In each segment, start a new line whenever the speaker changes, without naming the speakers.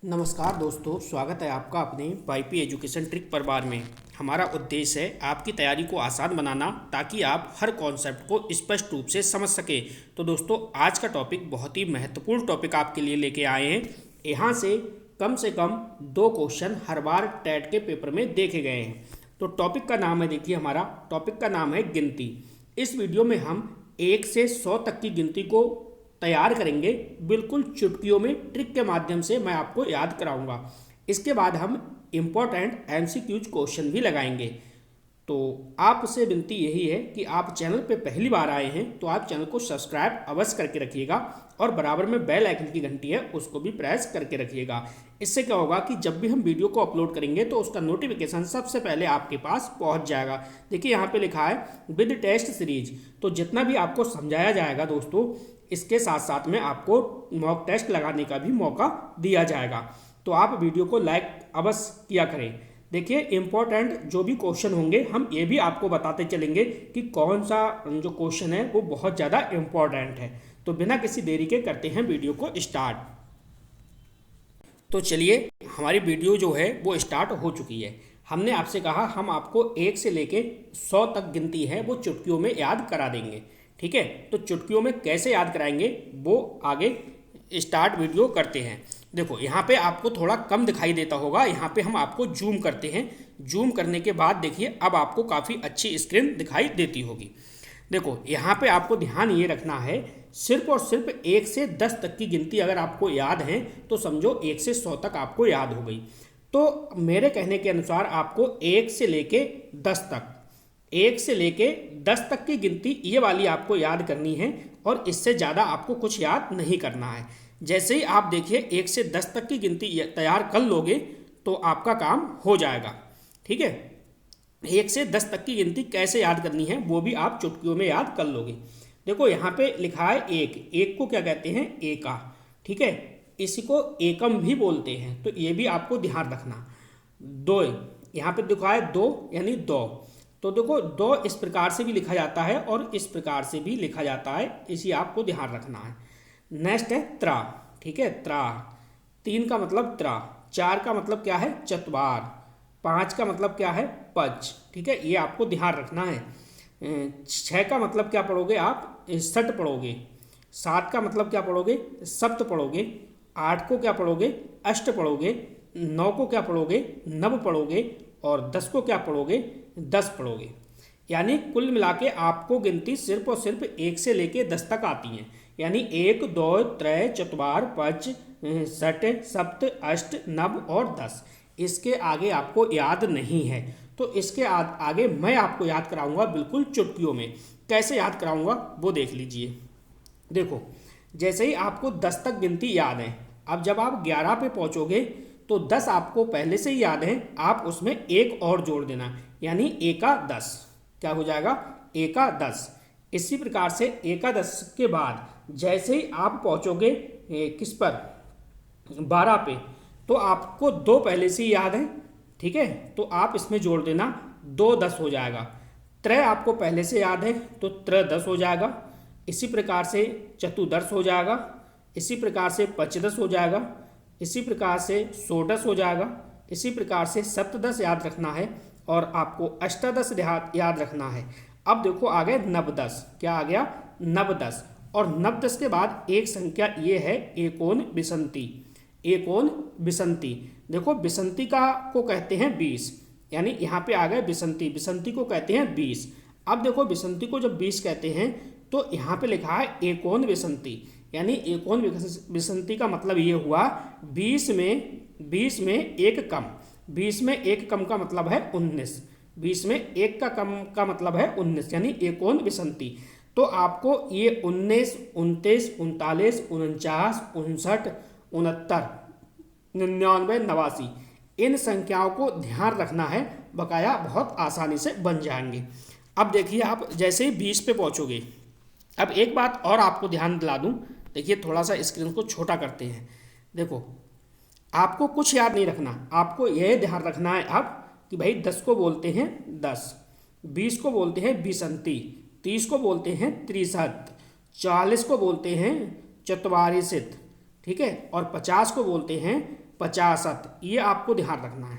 नमस्कार दोस्तों, स्वागत है आपका अपने वाईपी एजुकेशन ट्रिक परिवार में। हमारा उद्देश्य है आपकी तैयारी को आसान बनाना ताकि आप हर कॉन्सेप्ट को स्पष्ट रूप से समझ सकें। तो दोस्तों, आज का टॉपिक बहुत ही महत्वपूर्ण टॉपिक आपके लिए लेके आए हैं। यहाँ से कम 2 क्वेश्चन हर बार टेट के पेपर में देखे गए हैं। तो टॉपिक का नाम है, देखिए हमारा टॉपिक का नाम है गिनती। इस वीडियो में हम 1 से 100 तक की गिनती को तैयार करेंगे, बिल्कुल चुटकियों में ट्रिक के माध्यम से मैं आपको याद कराऊंगा। इसके बाद हम इम्पोर्टेंट एमसीक्यूज क्वेश्चन भी लगाएंगे। तो आपसे विनती यही है कि आप चैनल पे पहली बार आए हैं तो आप चैनल को सब्सक्राइब अवश्य करके रखिएगा और बराबर में बेल आइकन की घंटी है उसको भी प्रेस करके रखिएगा। इससे क्या होगा कि जब भी हम वीडियो को अपलोड करेंगे तो उसका नोटिफिकेशन सबसे पहले आपके पास पहुंच जाएगा। देखिए यहाँ पे लिखा है विद टेस्ट सीरीज। तो जितना भी आपको समझाया जाएगा दोस्तों, इसके साथ साथ में आपको मॉक टेस्ट लगाने का भी मौका दिया जाएगा। तो आप वीडियो को लाइक अवश्य किया करें। देखिए इंपॉर्टेंट जो भी क्वेश्चन होंगे हम ये भी आपको बताते चलेंगे कि कौन सा जो क्वेश्चन है वो बहुत ज़्यादा इम्पॉर्टेंट है। तो बिना किसी देरी के करते हैं वीडियो को स्टार्ट। तो चलिए, हमारी वीडियो जो है वो स्टार्ट हो चुकी है। हमने आपसे कहा हम आपको 1 से लेके 100 तक गिनती है वो चुटकियों में याद करा देंगे। ठीक है, तो चुटकियों में कैसे याद कराएंगे वो आगे स्टार्ट वीडियो करते हैं। देखो यहाँ पे आपको थोड़ा कम दिखाई देता होगा, यहाँ पे हम आपको जूम करते हैं। जूम करने के बाद देखिए अब आपको काफ़ी अच्छी स्क्रीन दिखाई देती होगी। देखो यहाँ पे आपको ध्यान ये रखना है, सिर्फ और सिर्फ 1 से 10 तक की गिनती अगर आपको याद है तो समझो 1 से 100 तक आपको याद हो गई। तो मेरे कहने के अनुसार आपको 1 से लेके 10 तक 1 से लेके 10 तक की गिनती ये वाली आपको याद करनी है और इससे ज़्यादा आपको कुछ याद नहीं करना है। जैसे ही आप देखिए 1 से 10 तक की गिनती तैयार कर लोगे तो आपका काम हो जाएगा। ठीक है, 1 से 10 तक की गिनती कैसे याद करनी है वो भी आप चुटकियों में याद कर लोगे। देखो यहाँ पे लिखा है एक को क्या कहते हैं? एका। ठीक है, इसी को एकम भी बोलते हैं, तो ये भी आपको ध्यान रखना। दो, यहाँ पे लिखा है 2 यानी 2। तो देखो 2 इस प्रकार से भी लिखा जाता है और इस प्रकार से भी लिखा जाता है, इसी आपको ध्यान रखना है। नेक्स्ट है त्रा। ठीक है, त्रा 3 का मतलब त्रा, 4 का मतलब क्या है? चतवार, 5 का मतलब क्या है? पच। ठीक है, ये आपको ध्यान रखना है। 6 का मतलब क्या पढ़ोगे आप? सट पढ़ोगे। 7 का मतलब क्या पढ़ोगे? सप्त पढ़ोगे। 8 को क्या पढ़ोगे? अष्ट पढ़ोगे। 9 को क्या पढ़ोगे? नव पढ़ोगे। और 10 को क्या पढ़ोगे? 10 पढ़ोगे। यानी कुल मिला के आपको गिनती सिर्फ और सिर्फ 1 से लेके 10 तक आती है। यानी 1 2 3 चतवार पच सट सप्त अष्ट नव और 10। इसके आगे आपको याद नहीं है। तो इसके आगे मैं आपको याद कराऊंगा बिल्कुल चुटकियों में। कैसे याद कराऊंगा वो देख लीजिए। देखो जैसे ही आपको 10 तक गिनती याद है, अब जब आप 11 पे पहुंचोगे तो 10 आपको पहले से ही याद है, आप उसमें एक और जोड़ देना, यानी एका 10। क्या हो जाएगा? एका 10। इसी प्रकार से एका 10 के बाद जैसे ही आप पहुंचोगे किस पर? 12 पे, तो आपको 2 पहले से ही याद है। ठीक है, तो आप इसमें जोड़ देना, 2 10 हो जाएगा। त्रय आपको पहले से याद है तो त्र 10 हो जाएगा। इसी प्रकार से चतुर्दश हो जाएगा। इसी प्रकार से पंचदश हो जाएगा। इसी प्रकार से षोडश हो जाएगा। इसी प्रकार से सप्तदश याद रखना है और आपको अष्टादश याद रखना है। अब देखो आ गए नवदश। क्या आ गया? नवदश। और नवदश के बाद एक संख्या ये है एकोन विसंती। एकोन विसंती, देखो विसंती को कहते हैं 20, यानी यहाँ पे आ गए विसंती। विसंती को कहते हैं 20। अब देखो विसंती को जब 20 कहते हैं तो यहाँ पे लिखा है एकोन विसंती, यानी एकोन विसंती का मतलब ये हुआ 20 में एक कम। 20 में एक कम का मतलब है 19। 20 में एक का कम का मतलब है 19, यानी एकोन विसंती। तो आपको ये 19 29 39 49 59 69 99 89 इन संख्याओं को ध्यान रखना है, बकाया बहुत आसानी से बन जाएंगे। अब देखिए आप जैसे ही 20 पे पहुंचोगे, अब एक बात और आपको ध्यान दिला दूं। देखिए थोड़ा सा स्क्रीन को छोटा करते हैं। देखो आपको कुछ याद नहीं रखना, आपको यह ध्यान रखना है अब कि भाई 10 को बोलते हैं 10, 20 को बोलते हैं बिसंती, 30 को बोलते हैं त्रिशत, 40 को बोलते हैं चतवारिशित, ठीक है, और 50 को बोलते हैं 50, ये आपको ध्यान रखना है,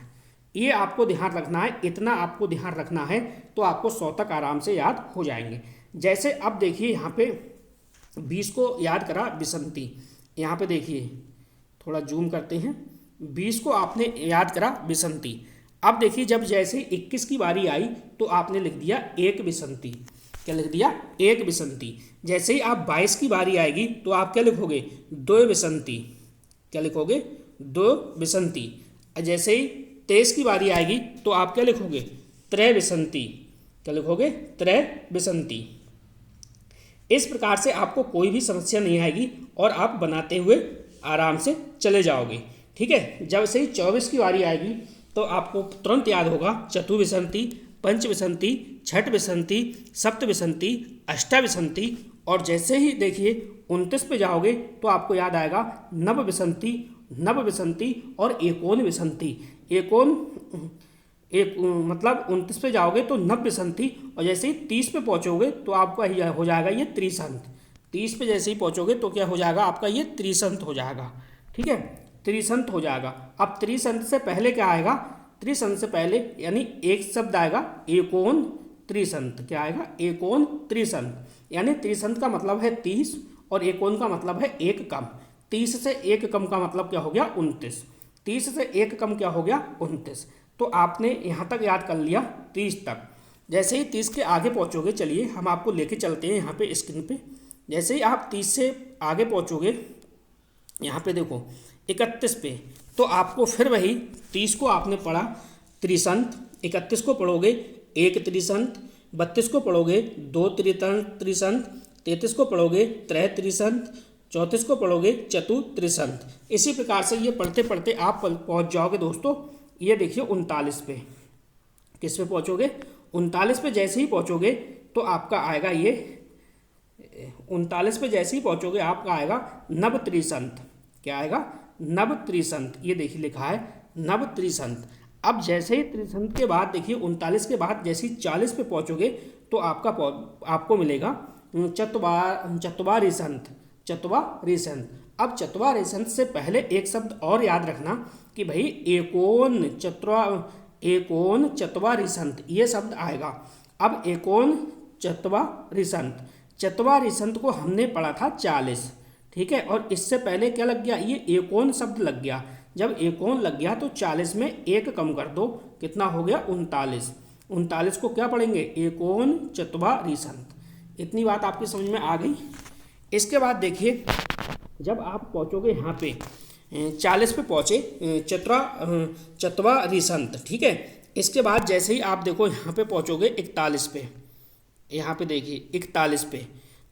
ये आपको ध्यान रखना है, इतना आपको ध्यान रखना है तो आपको 100 तक आराम से याद हो जाएंगे। जैसे अब देखिए यहाँ पे 20 को याद करा बिसंती, यहाँ पे देखिए थोड़ा जूम करते हैं, 20 को आपने याद करा बिसंती। अब देखिए जब जैसे 21 की बारी आई तो आपने लिख दिया एक बिसंती, क्या लिख दिया, एक बिसंती। जैसे ही आप 22 की बारी आएगी तो आप क्या लिखोगे, दो बिसंती, क्या लिखोगे, दो बिसंती। जैसे ही 23 की बारी आएगी तो आप क्या लिखोगे, त्रय बिसंती, क्या लिखोगे, त्रय बिसंती। इस प्रकार से आपको कोई भी समस्या नहीं आएगी और आप बनाते हुए आराम से चले जाओगे। ठीक है, जब से ही 24 की बारी आएगी तो आपको तुरंत याद होगा चतुर्विसंती, पंचविसंती, छठ विसंती, सप्त विसंती, अष्टा विसंती। और जैसे ही देखिए 29 पे जाओगे तो आपको याद आएगा नव विसंती, नव विसंती और एकोन विसंती। एकोन एक मतलब 29 पे जाओगे तो नव विसंती, और जैसे ही 30 पे पहुंचोगे तो आपका हो जाएगा ये त्रिसंत। 30 पे जैसे ही पहुंचोगे तो क्या हो जाएगा, आपका ये त्रिसंत हो जाएगा। ठीक है, त्रिसंत हो जाएगा। अब त्रिसंत से पहले क्या आएगा, त्रिसंत से पहले यानी एक शब्द आएगा एकोन त्रिसंत, क्या आएगा, एकोन त्रिसंत। यानी त्रिसंत का मतलब है 30 और एकोन का मतलब है एक कम। 30 से एक कम का मतलब क्या हो गया, 29। 30 से एक कम क्या हो गया, 29। तो आपने यहाँ तक याद कर लिया 30 तक। जैसे ही 30 के आगे पहुँचोगे, चलिए हम आपको लेके चलते हैं यहाँ पे स्क्रीन पे। जैसे ही आप 30 से आगे पहुँचोगे, यहाँ पे देखो 31 पे, तो आपको फिर वही 30 को आपने पढ़ा त्रिसंत, 31 को पढ़ोगे एक त्रिसंत, 32 को पढ़ोगे दो त्रिसंत, 33 को पढ़ोगे त्रय त्रिसंत, 34 को पढ़ोगे चतुर्थ त्रिसंत। इसी प्रकार से ये पढ़ते पढ़ते आप पहुँच जाओगे दोस्तों। ये देखिए 39 पे, किस पे पहुँचोगे, 39 पे जैसे ही पहुँचोगे तो आपका आएगा ये 39 पे जैसे ही पहुँचोगे आपका आएगा नव त्रिसंत, क्या आएगा, नव त्रिसंत। ये देखिए लिखा है नव त्रिसंत। अब जैसे ही त्रिसंत के बाद देखिए 39 के बाद जैसे ही 40 पे पहुँचोगे तो आपको मिलेगा चतुवारिसंत, चतुवारिसंत। अब चतुवारिसंत से पहले एक शब्द और याद रखना कि भाई एकोन चतुवारिसंत, ये शब्द आएगा। अब एकोन चतुवारिसंत, चतुवारिसंत को हमने पढ़ा था 40, ठीक है, और इससे पहले क्या लग गया, ये एकोन शब्द लग गया। जब एकोन लग गया तो 40 में एक कम कर दो, कितना हो गया, 39। 39 को क्या पढ़ेंगे, एकोन चतुवारिसंत। इतनी बात आपकी समझ में आ गई। इसके बाद देखिए जब आप पहुँचोगे यहाँ पे 40 पे पहुँचे चतुवारिसंत, ठीक है। इसके बाद जैसे ही आप देखो यहाँ पे पहुँचोगे 41 पे, यहाँ पे देखिए 41 पे,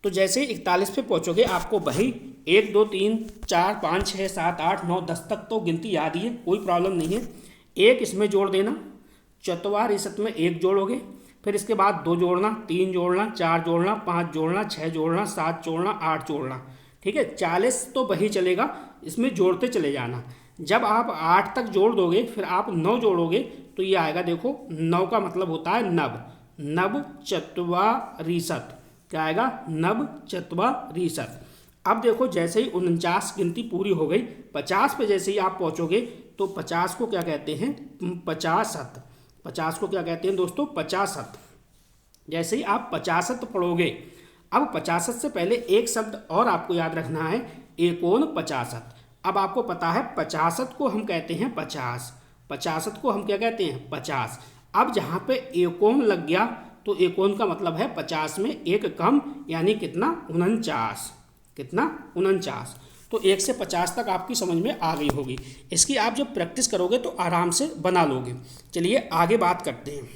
तो जैसे ही 41 पे पहुँचोगे आपको वही 1 2 3 4 5 6 7 8 9 10 तक तो गिनती याद ही है, कोई प्रॉब्लम नहीं है। एक इसमें जोड़ देना, चतुवारिसत में एक जोड़ोगे, फिर इसके बाद 2 जोड़ना, 3 जोड़ना, 4 जोड़ना, 5 जोड़ना, 6 जोड़ना, 7 जोड़ना, 8 जोड़ना, ठीक है। 40 तो वही चलेगा, इसमें जोड़ते चले जाना। जब आप 8 तक जोड़ दोगे फिर आप 9 जोड़ोगे तो ये आएगा, देखो 9 का मतलब होता है नव, नव चतुवारिसत, क्या आएगा, नव चतुवारिसत। अब देखो जैसे ही 49 गिनती पूरी हो गई, 50 पे जैसे ही आप पहुँचोगे तो 50 को क्या कहते हैं, 50। 50 को क्या कहते हैं दोस्तों, 50। जैसे ही आप 50 पढ़ोगे, अब 50 से पहले एक शब्द और आपको याद रखना है, एकोन 50। अब आपको पता है 50 को हम कहते हैं 50, 50 को हम क्या कहते हैं, 50। अब जहाँ पे एकोन लग गया तो एकोन का मतलब है 50 में एक कम, यानी कितना, 49, कितना, 49। तो 1 से 50 तक आपकी समझ में आ गई होगी। इसकी आप जब प्रैक्टिस करोगे तो आराम से बना लोगे। चलिए आगे बात करते हैं।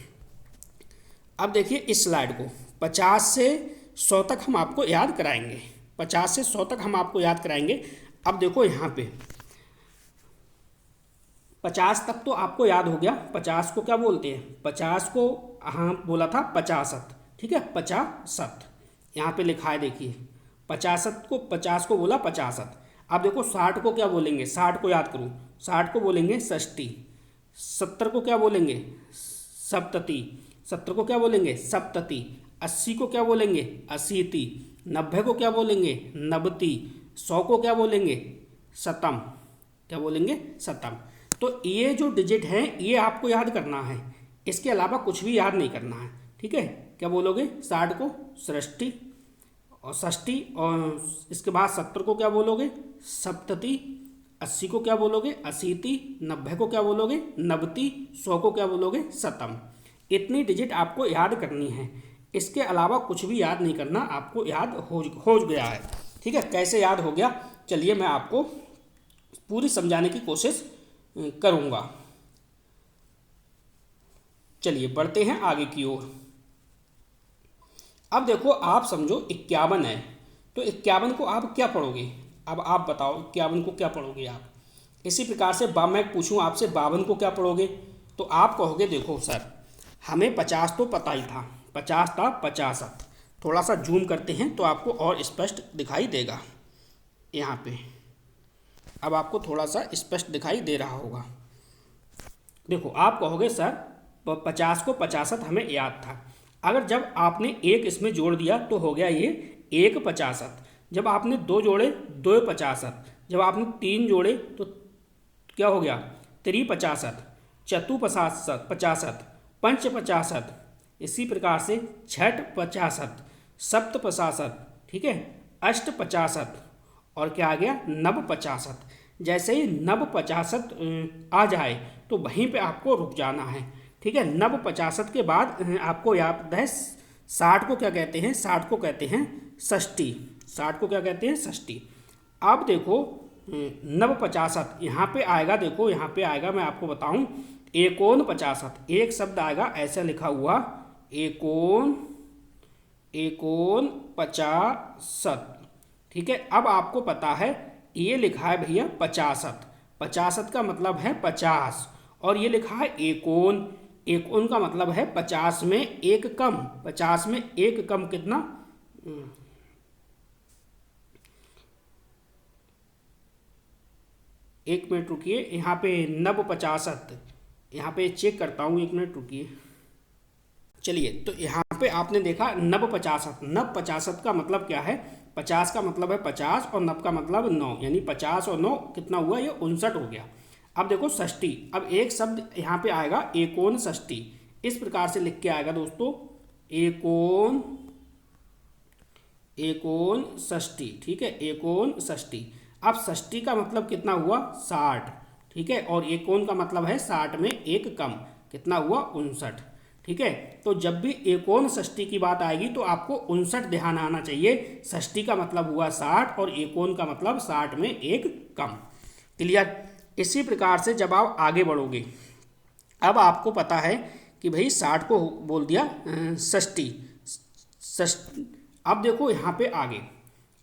अब देखिए इस स्लाइड को 50 से 100 तक हम आपको याद कराएंगे, 50 से 100 तक हम आपको याद कराएंगे। अब देखो यहाँ पे 50 तक तो आपको याद हो गया। 50 को क्या बोलते हैं, 50 को हाँ बोला था 50, ठीक है, 50 यहाँ पे लिखा है, देखिए 50 को बोला 50। अब देखो 60 को क्या बोलेंगे, 60 को याद करो, 60 को बोलेंगे षष्ठी। 70 को क्या बोलेंगे, सप्तति। 70 को क्या बोलेंगे, सप्तति। 80 को क्या बोलेंगे, अशीति। 90 को क्या बोलेंगे, नवति। 100 को क्या बोलेंगे, शतम, क्या बोलेंगे, शतम। तो ये जो डिजिट हैं ये आपको याद करना है, इसके अलावा कुछ भी याद नहीं करना है, ठीक है। क्या बोलोगे, 60 को सृष्टि और षष्ठी, और इसके बाद 70 को क्या बोलोगे, सप्तति, 80 को क्या बोलोगे, अशीति, 90 को क्या बोलोगे, नवति, 100 को क्या बोलोगे, शतम। इतनी डिजिट आपको याद करनी है, इसके अलावा कुछ भी याद नहीं करना, आपको याद हो गया है, ठीक है। कैसे याद हो गया, चलिए मैं आपको पूरी समझाने की कोशिश करूँगा। चलिए बढ़ते हैं आगे की ओर। अब देखो आप समझो 51 है, तो 51 को आप क्या पढ़ोगे, अब आप बताओ 51 को क्या पढ़ोगे आप। इसी प्रकार से मैं पूछूं आपसे 52 को क्या पढ़ोगे, तो आप कहोगे देखो सर हमें 50 तो पता ही था, 50 था 50। थोड़ा सा जूम करते हैं तो आपको और स्पष्ट दिखाई देगा यहाँ पे, अब आपको थोड़ा सा स्पष्ट दिखाई दे रहा होगा। देखो आप कहोगे सर 50 को 50 हमें याद था, अगर जब आपने एक इसमें जोड़ दिया तो हो गया ये 1 50, जब आपने 2 जोड़े 2 50, जब आपने 3 जोड़े तो क्या हो गया 3 50, चतु 50, पंच 50, इसी प्रकार से छठ 50, सप्त 50, ठीक है, अष्ट 50 और क्या आ गया नव 50। जैसे ही नव 50 आ जाए तो वहीं पे आपको रुक जाना है, ठीक है। नव 50 के बाद आपको याद है 60 को क्या कहते हैं, 60 को कहते हैं षष्ठी, 60 को क्या कहते हैं षष्ठी। अब देखो नव 50 यहाँ पे आएगा, देखो यहाँ पे आएगा, मैं आपको बताऊं एकोन 50, एक शब्द आएगा ऐसा लिखा हुआ एकोन 50, ठीक है। अब आपको पता है ये लिखा है भैया 50 का मतलब है 50, और ये लिखा है एकोन, एकोन का मतलब है 50 में एक कम, 50 में एक कम कितना, एक मिनट रुकिए, यहाँ पे नव 50, यहाँ पे चेक करता हूँ, एक मिनट रुकिए। चलिए तो यहाँ पे आपने देखा नव 50, नव 50 का मतलब क्या है, 50 का मतलब है 50 और नव का मतलब 9, यानी 50 और 9 कितना हुआ, ये 59 हो गया। अब देखो षष्ठी, अब एक शब्द यहाँ पे आएगा एकोन षष्ठी, इस प्रकार से लिख के आएगा दोस्तों एकोन षष्ठी, ठीक है, एकोन षष्ठी। अब षष्ठी का मतलब कितना हुआ 60, ठीक है, और एकोन का मतलब है 60 में एक कम, कितना हुआ 59, ठीक है। तो जब भी एकोन षष्ठी की बात आएगी तो आपको 59 ध्यान आना चाहिए, षष्ठी का मतलब हुआ 60 और एकोन का मतलब 60 में एक कम, क्लियर। इसी प्रकार से जब आप आगे बढ़ोगे, अब आपको पता है कि भाई 60 को बोल दिया षष्ठी, अब देखो यहाँ पे आगे,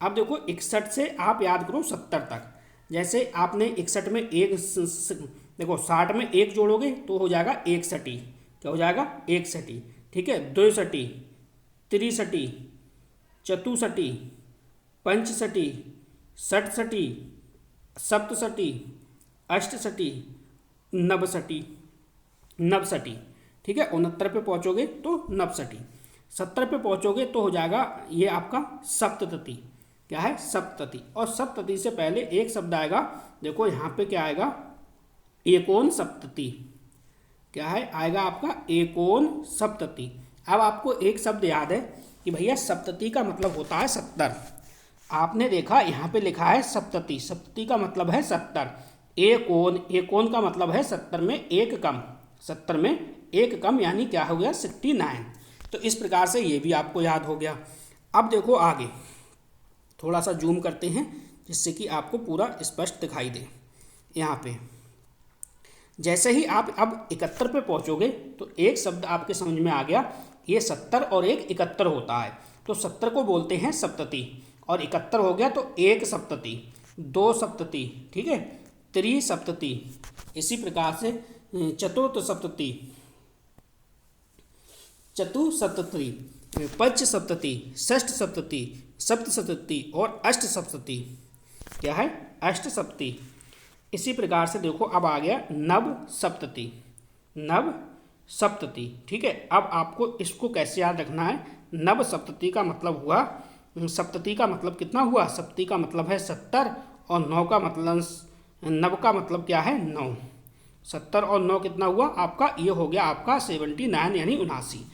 अब देखो 61 से आप याद करो 70 तक, जैसे आपने 61 में एक देखो 60 में एक जोड़ोगे तो हो जाएगा 61, क्या हो जाएगा 61, ठीक है, 62, 63, चतुषठी, पंचषठी, षटषठी, सप्तषठी, अष्टषठी, नवषठी, ठीक है। 69 पे पहुँचोगे तो नवषठी, 70 पे पहुँचोगे तो हो जाएगा ये आपका सप्तति, क्या है सप्तति, और सप्तति से पहले एक शब्द आएगा, देखो यहाँ पे क्या आएगा एकोन सप्तति, क्या है आएगा आपका एकोन सप्तति। अब आपको एक शब्द याद है कि भैया सप्तति का मतलब होता है 70, आपने देखा यहाँ पे लिखा है सप्तति, सप्तति का मतलब है 70, एकोन का मतलब है 70 में एक कम, 70 में एक कम यानी क्या हो गया 69। तो इस प्रकार से ये भी आपको याद हो गया। अब देखो आगे थोड़ा सा जूम करते हैं जिससे कि आपको पूरा स्पष्ट दिखाई दे। यहाँ पे जैसे ही आप अब 71 पे पहुँचोगे तो एक शब्द आपके समझ में आ गया, ये 70 और एक 71 होता है, तो 70 को बोलते हैं सप्तति, और 71 हो गया तो एक सप्तति, दो सप्तति, ठीक है, त्रिसप्तति, इसी प्रकार से चतुर्थ सप्तति, चतुसप्तति, पंच सप्तति, षष्ठ सप्तति, सप्त सप्तति और अष्ट सप्तति, क्या है अष्ट सप्तति। इसी प्रकार से देखो अब आ गया नव सप्तति, नव सप्तति, ठीक है। अब आपको इसको कैसे याद रखना है, नव सप्तति का मतलब हुआ, सप्तति का मतलब कितना हुआ, सप्तति का मतलब है 70 और 9 का मतलब नव का मतलब क्या है 9, 70 और 9 कितना हुआ आपका, ये हो गया आपका 79 यानी 79।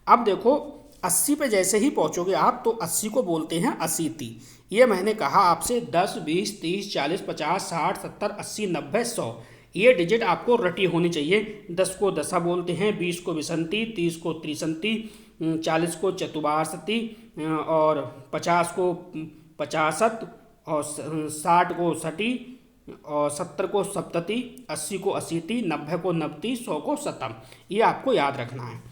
अब देखो 80 पे जैसे ही पहुंचोगे आप तो 80 को बोलते हैं अशीति। ये मैंने कहा आपसे 10, 20, 30, 40, 50, 60, 70, 80, 90, 100 ये डिजिट आपको रटी होनी चाहिए। 10 को दशा बोलते हैं, 20 को विसंति, 30 को त्रिसंति, 40 को चतुर्वार्षति और 50 को पचासत और 60 को सटी और 70 को सप्तति, 80 को अशीति, 90 को नवति, 100 को शतम। ये आपको याद रखना है।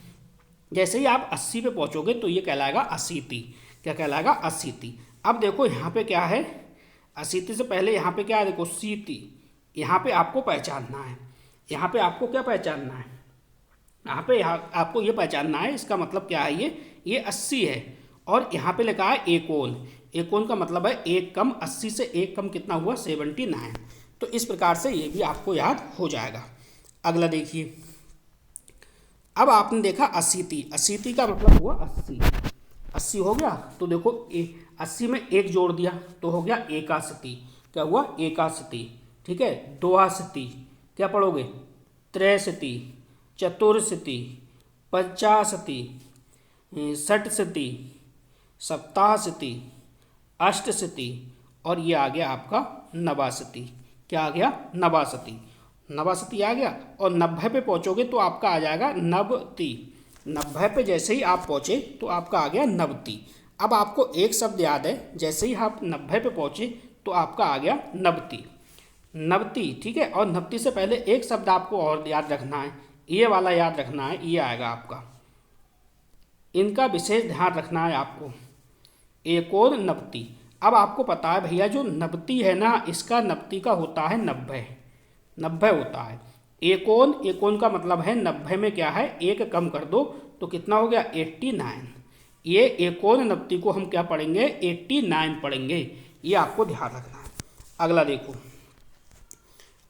जैसे ही आप 80 पे पहुंचोगे तो ये कहलाएगा अशीति। क्या कहलाएगा अशीति। अब देखो यहाँ पे क्या है, अशीति से पहले यहाँ पे क्या है, देखो सीति। यहाँ पे आपको पहचानना है, यहाँ पे आपको क्या पहचानना है, यहाँ आपको ये पहचानना है इसका मतलब क्या है, ये 80 है और यहाँ पे लिखा है एकोन। एकोन का मतलब है एक कम, 80 से एक कम कितना हुआ 79। तो इस प्रकार से ये भी आपको याद हो जाएगा। अगला देखिए, अब आपने देखा अशीति। अशीति का मतलब हुआ 80। 80 हो गया तो देखो 80 में एक जोड़ दिया तो हो गया एकाशति। क्या हुआ एकाशति। ठीक है, द्वाशति क्या पढ़ोगे, त्रैशति, चतुर्शति, पंचाशति, षटशति, सप्ताशति, अष्टशति और ये आ गया आपका नवाशति। क्या आ गया नवाशति। नवाशति आ गया और 90 पे पहुंचोगे तो आपका आ जाएगा नवति। 90 पे जैसे ही आप पहुंचे तो आपका आ गया नवति। अब आपको एक शब्द याद है, जैसे ही आप 90 पे पहुंचे तो आपका आ गया नवति। नवति ठीक है, और नवति से पहले एक शब्द आपको और याद रखना है, ये वाला याद रखना है, ये आएगा आपका। इनका विशेष ध्यान रखना है आपको, एकोन नवति। अब आपको पता है भैया जो नवति है ना, इसका नवति का होता है 90। 90 होता है। एकोन, एकोन का मतलब है 90 में क्या है एक कम कर दो तो कितना हो गया 89। ये एकोन नवति को हम क्या पढ़ेंगे 89 पढ़ेंगे। ये आपको ध्यान रखना है। अगला देखो,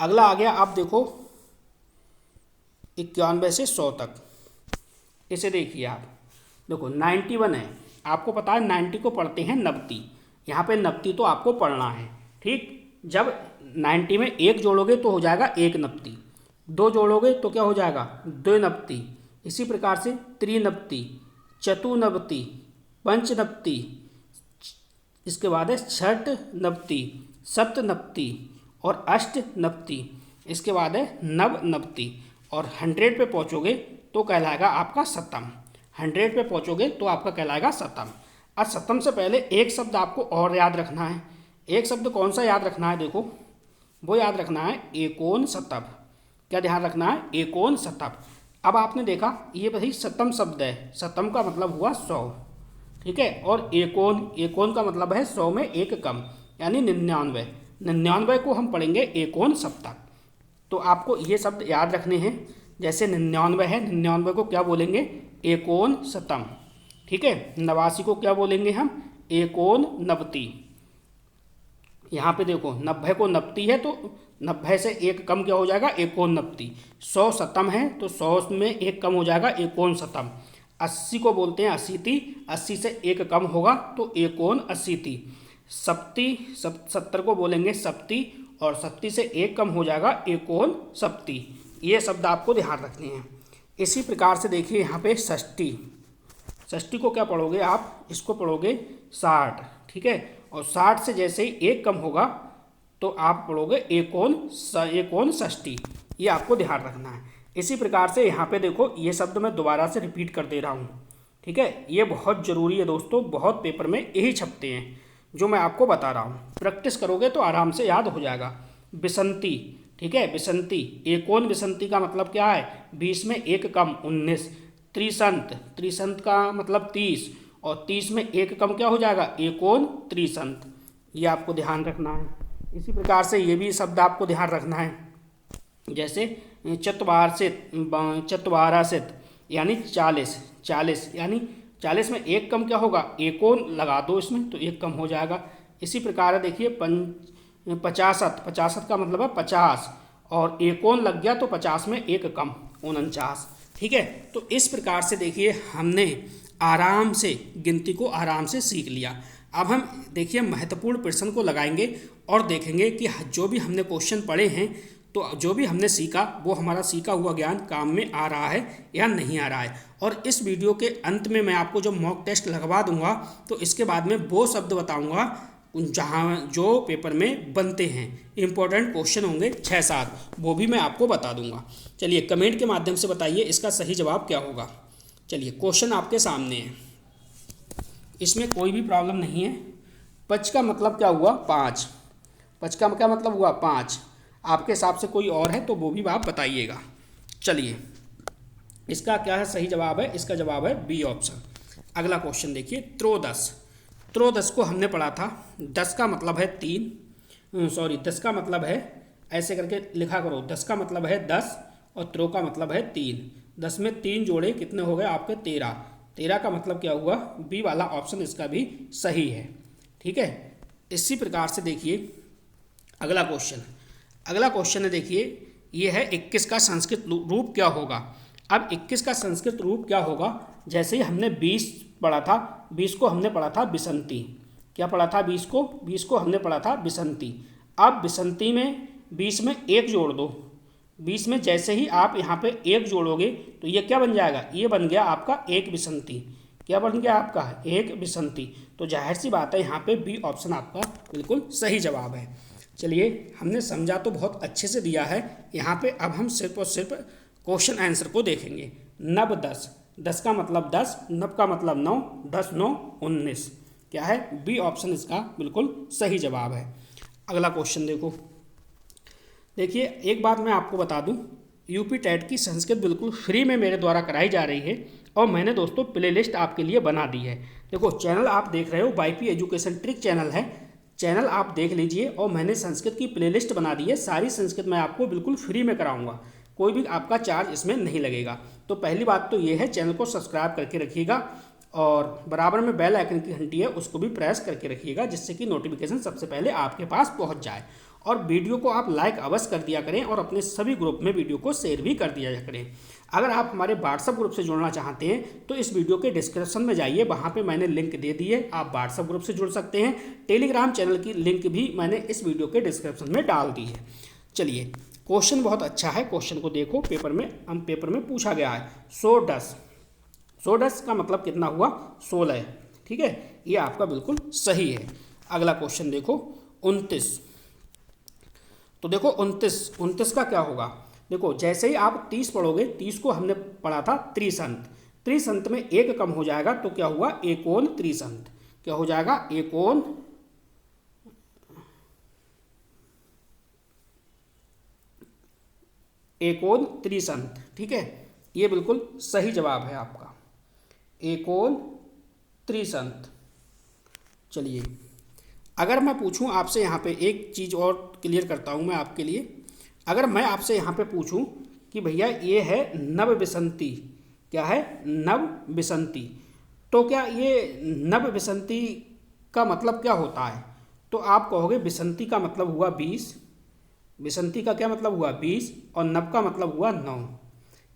अगला आ गया, आप देखो 91 से 100 तक। इसे देखिए आप, देखो 91 है, आपको पता है 90 को पढ़ते हैं नवति। यहाँ पे नवति तो आपको पढ़ना है। ठीक, जब 90 में एक जोड़ोगे तो हो जाएगा एक नवति, दो जोड़ोगे तो क्या हो जाएगा दो नवति, इसी प्रकार से त्रिनवति, चतुर्नवति, पंचनवति, इसके बाद है छठ नवति, सप्तनवति और अष्टनवति, इसके बाद है नवनवति और 100 पे पहुँचोगे तो कहलाएगा आपका शतम। 100 पे पहुँचोगे तो आपका कहलाएगा शतम। अब शतम से पहले एक शब्द आपको और याद रखना है। एक शब्द कौन सा याद रखना है, देखो वो याद रखना है एकोन शतम। क्या ध्यान रखना है एकोन शतम। अब आपने देखा ये भाई शतम शब्द है, शतम का मतलब हुआ 100। ठीक है, और एकोन, एकोन का मतलब है 100 में एक कम यानी 99। 99 को हम पढ़ेंगे एकोन सप्तम। तो आपको ये शब्द याद रखने हैं, जैसे 99 है, 99 को क्या बोलेंगे एकोन शतम। ठीक है, 89 को क्या बोलेंगे हम एकोन नवति। यहाँ पे देखो 90 को नवति है तो 90 से एक कम क्या हो जाएगा एकोन नवति। 100 शतम है तो 100 में एक कम हो जाएगा एकोन शतम। 80 को बोलते हैं अशीति, 80 से एक कम होगा तो एकोन अशीति। सप्ती, 70 को बोलेंगे सप्ती और सप्ती से एक कम हो जाएगा एकोन सप्ती। ये शब्द आपको ध्यान रखने हैं। इसी प्रकार से देखिए यहाँ पे षष्ठी। षष्ठी को क्या पढ़ोगे आप, इसको पढ़ोगे 60। ठीक है, और 60 से जैसे ही एक कम होगा तो आप पढ़ोगे एकोन षष्ठी। ये आपको ध्यान रखना है। इसी प्रकार से यहाँ पे देखो ये शब्द मैं दोबारा से रिपीट कर दे रहा हूँ। ठीक है, ये बहुत ज़रूरी है दोस्तों, बहुत पेपर में यही छपते हैं जो मैं आपको बता रहा हूँ। प्रैक्टिस करोगे तो आराम से याद हो जाएगा। विसंति, ठीक है, विसंति, एकोन विसंति का मतलब क्या है 20 में एक कम 19। त्रिसंत, त्रिसंत का मतलब 30 और 30 में एक कम क्या हो जाएगा एकोन त्रिसंत। ये आपको ध्यान रखना है। इसी प्रकार से ये भी शब्द आपको ध्यान रखना है, जैसे चत्वारसित, चत्वारासित यानी 40। 40 यानी 40 में एक कम क्या होगा एकोन लगा दो इसमें तो एक कम हो जाएगा। इसी प्रकार देखिए 50। 50 का मतलब है 50 और एकोन लग गया तो 50 में एक कम 49। ठीक है, तो इस प्रकार से देखिए हमने आराम से गिनती को आराम से सीख लिया। अब हम देखिए महत्वपूर्ण प्रश्न को लगाएंगे और देखेंगे कि जो भी हमने क्वेश्चन पढ़े हैं, तो जो भी हमने सीखा वो हमारा सीखा हुआ ज्ञान काम में आ रहा है या नहीं आ रहा है। और इस वीडियो के अंत में मैं आपको जो मॉक टेस्ट लगवा दूंगा, तो इसके बाद में वो शब्द बताऊंगा जहाँ जो पेपर में बनते हैं, इंपॉर्टेंट क्वेश्चन होंगे 6-7, वो भी मैं आपको बता दूंगा। चलिए कमेंट के माध्यम से बताइए इसका सही जवाब क्या होगा। चलिए क्वेश्चन आपके सामने है, इसमें कोई भी प्रॉब्लम नहीं है। 5 का मतलब क्या हुआ? 5। 5 का क्या मतलब हुआ? 5। आपके हिसाब से कोई और है तो वो भी आप बताइएगा। चलिए इसका क्या है सही जवाब है? इसका जवाब है बी ऑप्शन। अगला क्वेश्चन देखिए, त्रोदश। त्रोदश को हमने पढ़ा था, 10 का मतलब है 3, सॉरी 10 का मतलब है, ऐसे करके लिखा करो, 10 का मतलब है 10 और त्रो का मतलब है 3। 10 में 3 जोड़े कितने हो गए आपके? 13। 13 का मतलब क्या हुआ? बी वाला ऑप्शन इसका भी सही है। ठीक है, इसी प्रकार से देखिए अगला क्वेश्चन। अगला क्वेश्चन है देखिए, ये है 21 का संस्कृत रूप क्या होगा। अब 21 का संस्कृत रूप क्या होगा? जैसे ही हमने 20 पढ़ा था, 20 को हमने पढ़ा था बिसंती। क्या पढ़ा था? 20 को, 20 को हमने पढ़ा था बिसंती। अब बिसंती में 20 में 1 जोड़ दो। 20 में जैसे ही आप यहाँ पे 1 जोड़ोगे तो ये क्या बन जाएगा? ये बन गया आपका 1 बिसंती। क्या बन गया आपका? 1 बिसंती। तो जाहिर सी बात है यहाँ पे बी ऑप्शन आपका बिल्कुल सही जवाब है। चलिए हमने समझा तो बहुत अच्छे से दिया है। यहाँ पे अब हम सिर्फ और सिर्फ क्वेश्चन आंसर को देखेंगे। नव 10, 10 का मतलब 10, नव का मतलब 9, 10 9 19। क्या है? बी ऑप्शन इसका बिल्कुल सही जवाब है। अगला क्वेश्चन देखो, देखिए एक बात मैं आपको बता दूं, यूपी टेट की संस्कृत बिल्कुल फ्री में मेरे द्वारा कराई जा रही है और मैंने दोस्तों प्लेलिस्ट आपके लिए बना दी है। देखो चैनल आप देख रहे हो वाईपी एजुकेशन ट्रिक चैनल है, चैनल आप देख लीजिए और मैंने संस्कृत की प्लेलिस्ट बना दी है। सारी संस्कृत मैं आपको बिल्कुल फ्री में कराऊंगा, कोई भी आपका चार्ज इसमें नहीं लगेगा। तो पहली बात तो ये है, चैनल को सब्सक्राइब करके रखिएगा और बराबर में बेल आइकन की घंटी है उसको भी प्रेस करके रखिएगा, जिससे कि नोटिफिकेशन सबसे पहले आपके पास पहुंच जाए। और वीडियो को आप लाइक अवश्य कर दिया करें और अपने सभी ग्रुप में वीडियो को शेयर भी कर दिया करें। अगर आप हमारे व्हाट्सएप ग्रुप से जुड़ना चाहते हैं तो इस वीडियो के डिस्क्रिप्शन में जाइए, वहाँ पे मैंने लिंक दे दी है, आप व्हाट्सएप ग्रुप से जुड़ सकते हैं। टेलीग्राम चैनल की लिंक भी मैंने इस वीडियो के डिस्क्रिप्शन में डाल दी है। चलिए क्वेश्चन बहुत अच्छा है, क्वेश्चन को देखो, पेपर में पूछा गया है 110। 110 का मतलब कितना हुआ? 16। ठीक है, ये आपका बिल्कुल सही है। अगला क्वेश्चन देखो 29। तो देखो 29 का क्या होगा? देखो जैसे ही आप 30 पढ़ोगे, 30 को हमने पढ़ा था त्रिसंत। त्रिसंत में 1 कम हो जाएगा तो क्या हुआ? एकोन त्रिसंत। क्या हो जाएगा? एकोन त्रिसंत। ठीक है, ये बिल्कुल सही जवाब है आपका, एकोन त्रिसंत। चलिए अगर मैं पूछूं आपसे यहाँ पे एक चीज़ और क्लियर करता हूँ मैं आपके लिए। अगर मैं आपसे यहाँ पे पूछूं कि भैया ये है नव बिसंती, क्या है? नव बिसंती, तो क्या ये नव बिसंती का मतलब क्या होता है? तो आप कहोगे बिसंती का मतलब हुआ 20। बिसंती का क्या मतलब हुआ? 20 और नव का मतलब हुआ 9,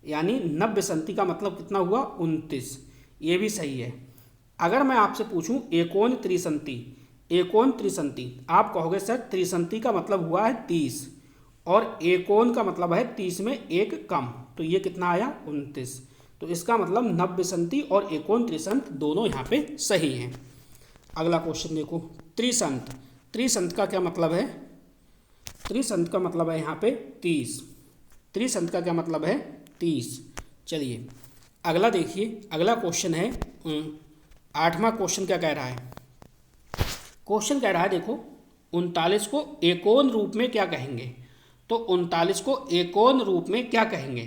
यानी नव बिसंती का मतलब कितना हुआ? 29। ये भी सही है। अगर मैं आपसे पूछूं एकोन त्रिसंती, एकोन त्रिसंती, आप कहोगे सर त्रिसंती का मतलब हुआ है 30 और एकोन का मतलब है 30 में 1 कम, तो ये कितना आया? 29। तो इसका मतलब नव बिसंती और एकोन त्रिसंत दोनों यहाँ पे सही हैं। अगला क्वेश्चन देखो, त्रिसंत। त्रिसंत का क्या मतलब है? त्रिसंत का मतलब है यहाँ पे 30। त्रिसंत का क्या मतलब है? 30। चलिए अगला देखिए, अगला क्वेश्चन है 8वां क्वेश्चन क्या कह रहा है? क्वेश्चन कह रहा है देखो 39 को एकोन रूप में क्या कहेंगे? तो 39 को एकोन रूप में क्या कहेंगे?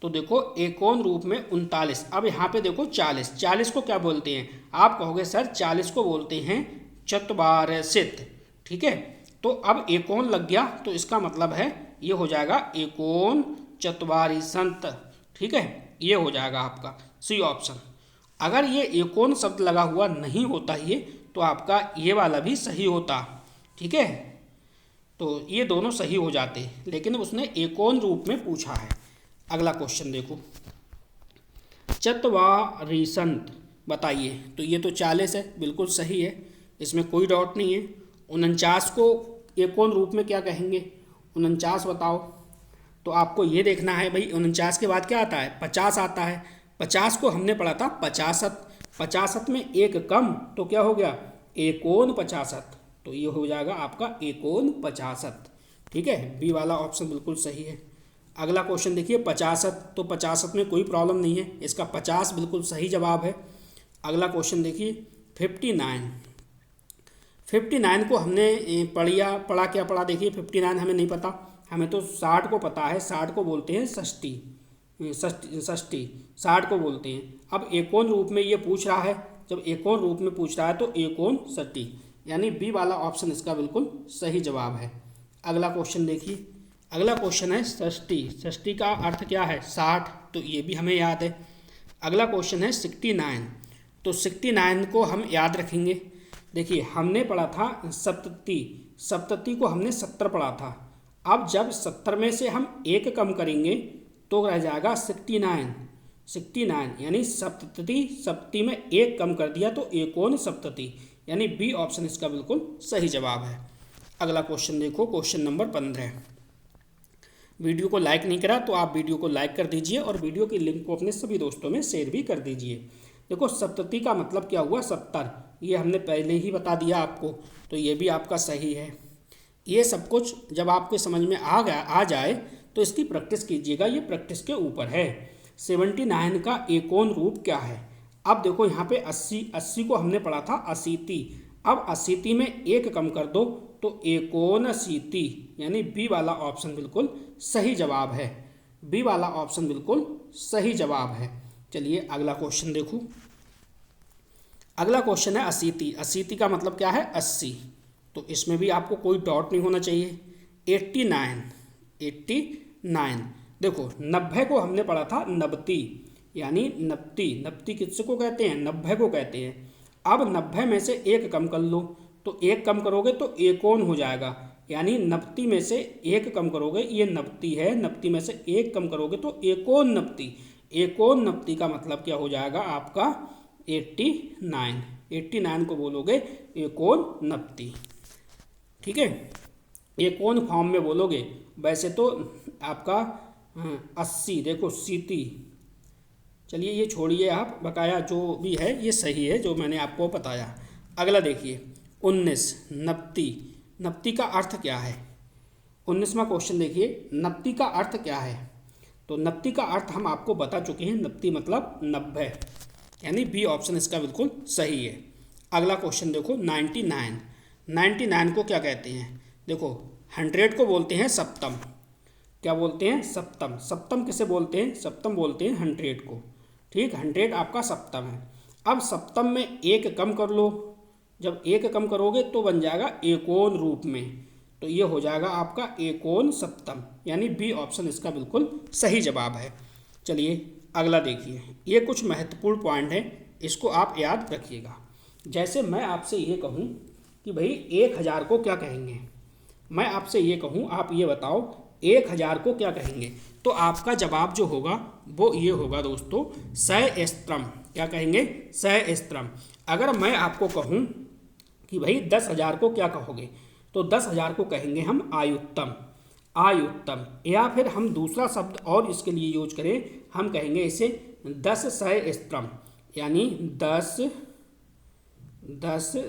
तो देखो एकोन रूप में 39। अब यहाँ पे देखो 40, 40 को क्या बोलते हैं? आप कहोगे सर 40 को बोलते हैं चत्वारसित। ठीक है, तो अब एकोन लग गया तो इसका मतलब है ये हो जाएगा एकोन चत्वारिसंत। ठीक है, ये हो जाएगा आपका सी ऑप्शन। अगर ये एकोन शब्द लगा हुआ नहीं होता ये तो आपका ये वाला भी सही होता। ठीक है, तो ये दोनों सही हो जाते, लेकिन उसने एकोन रूप में पूछा है। अगला क्वेश्चन देखो, चत्वारिसंत बताइए। तो ये तो 40 है, बिल्कुल सही है। इसमें कोई डाउट नहीं है। 49 को एकोन रूप में क्या कहेंगे? 49 बताओ। तो आपको ये देखना है भाई, 49 के बाद क्या आता है? 50 आता है। 50 को हमने पढ़ा था पचासत। पचासत में एक कम तो क्या हो गया? एकोन पचासत। तो ये हो जाएगा आपका एकोन पचासत। ठीक है, बी वाला ऑप्शन बिल्कुल सही है। अगला क्वेश्चन देखिए, पचासत। तो पचासत में कोई प्रॉब्लम नहीं है, इसका 50 बिल्कुल सही जवाब है। अगला क्वेश्चन देखिए, 59। 59 को हमने पढ़ा क्या पढ़ा? देखिए 59 हमें नहीं पता, हमें तो 60 को पता है। 60 को बोलते हैं षष्ठी। षष्ठी 60 को बोलते हैं। अब एकोन रूप में ये पूछ रहा है, जब एकोन रूप में पूछ रहा है तो एकोन षष्ठी, यानी बी वाला ऑप्शन इसका बिल्कुल सही जवाब है। अगला क्वेश्चन देखिए, अगला क्वेश्चन है षष्ठी। षष्ठी का अर्थ क्या है? 60, तो ये भी हमें याद है। अगला क्वेश्चन है 69। तो 69 को हम याद रखेंगे। देखिए हमने पढ़ा था सप्तती। सप्तती को हमने 70 पढ़ा था। अब जब 70 में से हम एक कम करेंगे तो रह जाएगा 69। 69 यानी सप्तती, सप्ती में एक कम कर दिया तो एकोन सप्तती, यानी बी ऑप्शन इसका बिल्कुल सही जवाब है। अगला क्वेश्चन देखो, क्वेश्चन नंबर 15। वीडियो को लाइक नहीं करा तो आप वीडियो को लाइक कर दीजिए और वीडियो की लिंक को अपने सभी दोस्तों में शेयर भी कर दीजिए। देखो सप्तती का मतलब क्या हुआ? 70। ये हमने पहले ही बता दिया आपको, तो ये भी आपका सही है। ये सब कुछ जब आपके समझ में आ जाए तो इसकी प्रैक्टिस कीजिएगा, ये प्रैक्टिस के ऊपर है। 79 का एकोन रूप क्या है? अब देखो यहाँ पे 80 को हमने पढ़ा था अशीति। अब अशीति में एक कम कर दो तो एकोन अशीति, यानी बी वाला ऑप्शन बिल्कुल सही जवाब है। बी वाला ऑप्शन बिल्कुल सही जवाब है। चलिए अगला क्वेश्चन देखो। अगला क्वेश्चन है अशीति। अशीति का मतलब क्या है? 80। तो इसमें भी आपको कोई डाउट नहीं होना चाहिए। 89। देखो 90 को हमने पढ़ा था नब्ती, यानी नब्ती। नब्ती किसको कहते हैं? 90 को कहते हैं। अब 90 में से एक कम कर लो, तो एक कम करोगे तो एकोन हो जाएगा, यानी नब्ती में से एक कम करोगे, ये नब्ती है, नब्ती में से एक कम करोगे तो एकोन नब्ती। एकोन नब्ती का मतलब क्या हो जाएगा आपका? 89। 89 को बोलोगे एकोन नब्ती। ठीक है, एकोन फॉर्म में बोलोगे। वैसे तो आपका 80, देखो सीती। चलिए ये छोड़िए आप, बकाया जो भी है ये सही है जो मैंने आपको बताया। अगला देखिए 19। नब्ती। नब्ती का अर्थ क्या है? 19वां क्वेश्चन देखिए, नब्ती का अर्थ क्या है? तो नब्ती का अर्थ हम आपको बता चुके हैं, नब्ती मतलब 90, यानी बी ऑप्शन इसका बिल्कुल सही है। अगला क्वेश्चन देखो 99। 99 को क्या कहते हैं? देखो 100 को बोलते हैं सप्तम। क्या बोलते हैं? सप्तम। सप्तम किसे बोलते हैं? सप्तम बोलते हैं 100 को। ठीक, 100 आपका सप्तम है। अब सप्तम में एक कम कर लो, जब एक कम करोगे तो बन जाएगा एकोन रूप में, तो ये हो जाएगा आपका एकोन सप्तम, यानी बी ऑप्शन इसका बिल्कुल सही जवाब है। चलिए अगला देखिए, ये कुछ महत्वपूर्ण पॉइंट है, इसको आप याद रखिएगा। जैसे मैं आपसे ये कहूँ कि भाई 1000 को क्या कहेंगे? मैं आपसे ये कहूँ, आप ये बताओ 1000 को क्या कहेंगे? तो आपका जवाब जो होगा वो ये होगा दोस्तों, सहस्त्रम। क्या कहेंगे? सहस्त्रम। अगर मैं आपको कहूँ कि भाई 10,000 को क्या कहोगे? तो 10,000 को कहेंगे हम आयुत्तम। आयुत्तम। या फिर हम दूसरा शब्द और इसके लिए यूज करें, हम कहेंगे इसे 10 सहस्त्रम, यानी 10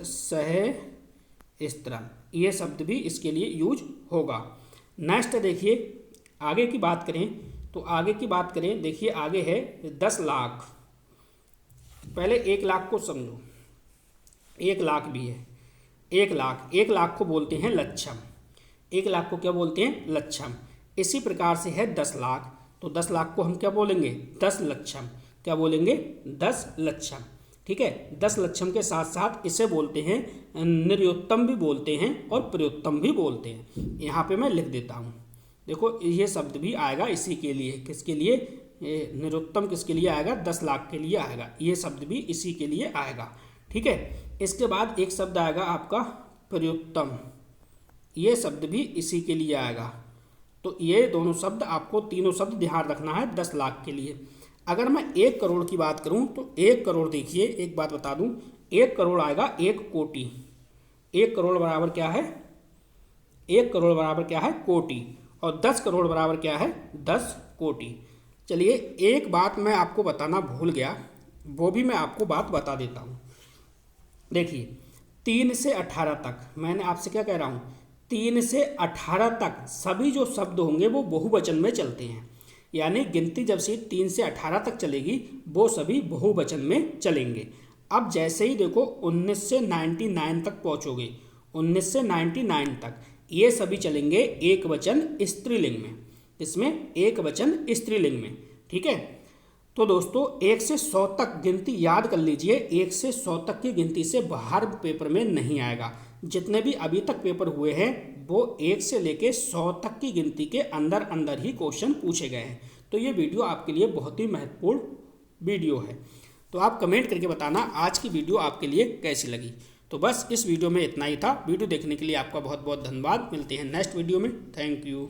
सहस्त्रम। ये शब्द भी इसके लिए यूज होगा। नेक्स्ट देखिए, आगे की बात करें तो आगे की बात करें, देखिए आगे है 10 लाख। पहले 1 लाख को समझो, 1 लाख भी है। 1 लाख, 1 लाख को बोलते हैं लक्षम। 1 लाख को क्या बोलते हैं? लक्षम। इसी प्रकार से है 10 लाख, तो 10 लाख को हम क्या बोलेंगे? 10 लक्षम। क्या बोलेंगे? 10 लक्षम। ठीक है, 10 लक्षम के साथ साथ इसे बोलते हैं निर्योत्तम भी बोलते हैं और प्रयोत्तम भी बोलते हैं। यहाँ पे मैं लिख देता हूँ, देखो ये शब्द भी आएगा इसी के लिए। किसके लिए? निरुत्तम किसके लिए आएगा? 10 लाख के लिए आएगा। ये शब्द भी इसी के लिए आएगा। ठीक है, इसके बाद एक शब्द आएगा आपका प्रयोत्तम। ये शब्द भी इसी के लिए आएगा। तो ये दोनों शब्द आपको, तीनों शब्द ध्यान रखना है 10 लाख के लिए। अगर मैं 1 करोड़ की बात करूं तो 1 करोड़, देखिए एक बात बता दूं, 1 करोड़ आएगा 1 कोटि। 1 करोड़ बराबर क्या है, 1 करोड़ बराबर क्या है, कोटि, और 10 करोड़ बराबर क्या है, 10 कोटि। चलिए एक बात मैं आपको बताना भूल गया, वो भी मैं आपको बात बता देता हूँ। देखिए 3 से 18 तक मैंने आपसे क्या कह रहा हूँ, 3 से 18 तक सभी जो शब्द होंगे वो बहुवचन में चलते हैं, यानी गिनती जब से 3 से 18 तक चलेगी वो सभी बहुवचन में चलेंगे। अब जैसे ही देखो 19 से 99 तक पहुँचोगे, 19 से 99 तक ये सभी चलेंगे एक वचन स्त्रीलिंग में, इसमें एक वचन स्त्रीलिंग में, ठीक है। तो दोस्तों 1 से 100 तक गिनती याद कर लीजिए, 1 से 100 तक की गिनती से बाहर पेपर में नहीं आएगा। जितने भी अभी तक पेपर हुए हैं वो 1 से लेके 100 तक की गिनती के अंदर अंदर ही क्वेश्चन पूछे गए हैं। तो ये वीडियो आपके लिए बहुत ही महत्वपूर्ण वीडियो है। तो आप कमेंट करके बताना आज की वीडियो आपके लिए कैसी लगी। तो बस इस वीडियो में इतना ही था। वीडियो देखने के लिए आपका बहुत बहुत धन्यवाद। मिलते हैं नेक्स्ट वीडियो में। Thank you.